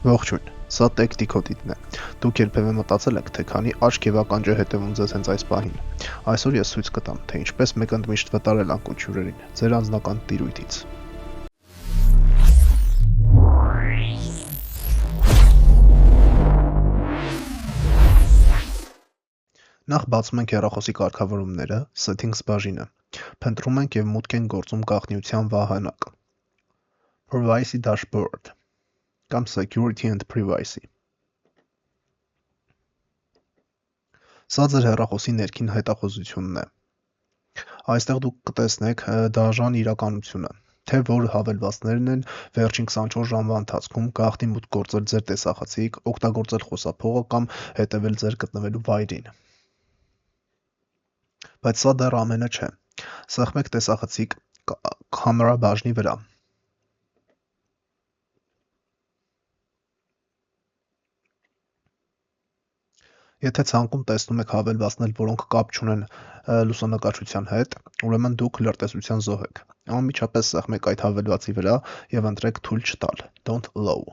Ողջույն, սա TechDecoded-ն է։ Դուք երբևէ մտածել եք, թե քանի աչք եւ ականջ է հետևում ձեզ հենց այս պահին։ Այսօր ես ցույց կտամ, թե ինչպես մեկ ընդմիշտ վտարել անկույտ հյուրերին ձեր անձնական տիրույթից։ Նախ բացում ենք հեռախոսի կարգավորումները, Settings բաժինը, փնտրում ենք եւ մուտք ենք գործում գաղտնիության վահանակ։ Privacy Dashboard կամ Security and Privacy։ Սա ձեր հեռախոսի ներքին հետախուզությունն է։ Այստեղ դուք կտեսնեք դաժան իրականությունը, թե որ հավելվածներն են վերջին 24 ժամվա ընթացքում գաղտնի մուտք գործել ձեր տեսախցիկ, օգտագործել խոսափողը կամ հետևել ձեր գտնվելու վայրին։ Բայց սա դեռ ամենը չէ։ Սեղմեք տեսախցիկ կամերա բաժնի վրա։ Եթե ցանկում տեսնում եք հավելվածներ, որոնք կապ չունեն լուսանկարչության հետ, ուրեմն դուք լրտեսության զոհ եք։ Անմիջապես սեղմեք այդ հավելվածի վրա եւ ընտրեք թույլ չտալ (Don't allow)։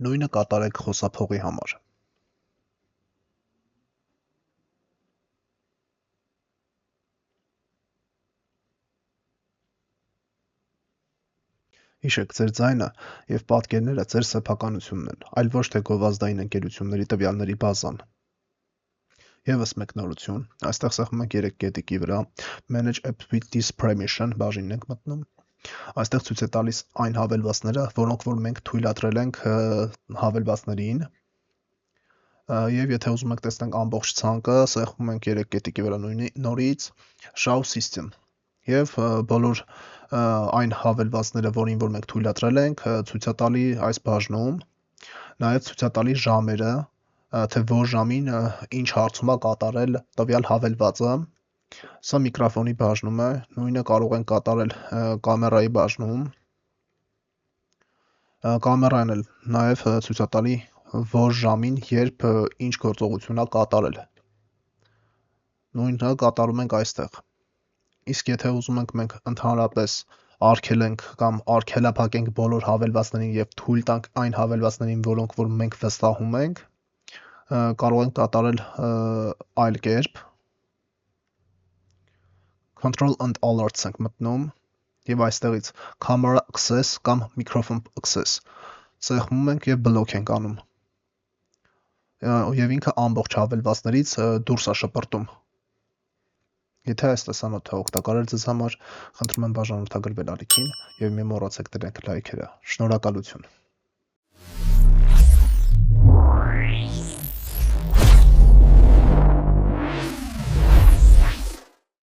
Նույնը կատարեք խոսափողի համար։ Հիշեք, ձեր ձայնը եւ պատկերները ձեր սեփականությունն են, այլ ոչ թե գովազդային ընկերությունների տվյալների բազան։ Եվս մեկ նորություն, այստեղ սեղմում ենք 3 կետիկի վրա, Manage App with this Permission բաժինն ենք մտնում։ Այստեղ ցույց է տալիս այն հավելվածները, որոնք որ մենք թույլատրել ենք հավելվածներին։ Եվ եթե ուզում եք տեսնենք ամբողջ ցանկը, սեղմում ենք 3 կետիկի վրա նորից, Show System։ Եվ բոլոր այն հավելվածները, որին որ մենք թույլատրել ենք, ցույցատալի այս բաժնում, նաև ցույցատալի ժամերը, թե որ ժամին ինչ հարցում է կատարել տվյալ հավելվածը։ Սա միկրոֆոնի բաժնում է, նույնը կարող ենք կատարել կամերայի բաժնում։ Կամերան էլ նաև ցույցատալի որ ժամին երբ ինչ գործողություն է կատարել։ Նույնը կատարում ենք այստեղ։ Իսկ եթե ուզում ենք մենք ընդհանրապես արգելենք կամ արգելափակենք բոլոր հավելվածներին եւ թույլ տանք այն հավելվածներին, որոնք որ մենք վստահում ենք, կարող ենք կատարել այլ կերպ։ Control and Alerts ենք մտնում եւ այստեղից Camera Access կամ Microphone Access սեղմում ենք եւ բլոկ ենք անում։ Եվ ինքը ամբողջ հավելվածներից դուրս է շպրտում։ Եթե այս տեսանյութը օգտակար էր ձեզ համար, խնդրում եմ բաժանորդագրվել ալիքին եւ մի մոռացեք դրեք լայքերը։ Շնորհակալություն։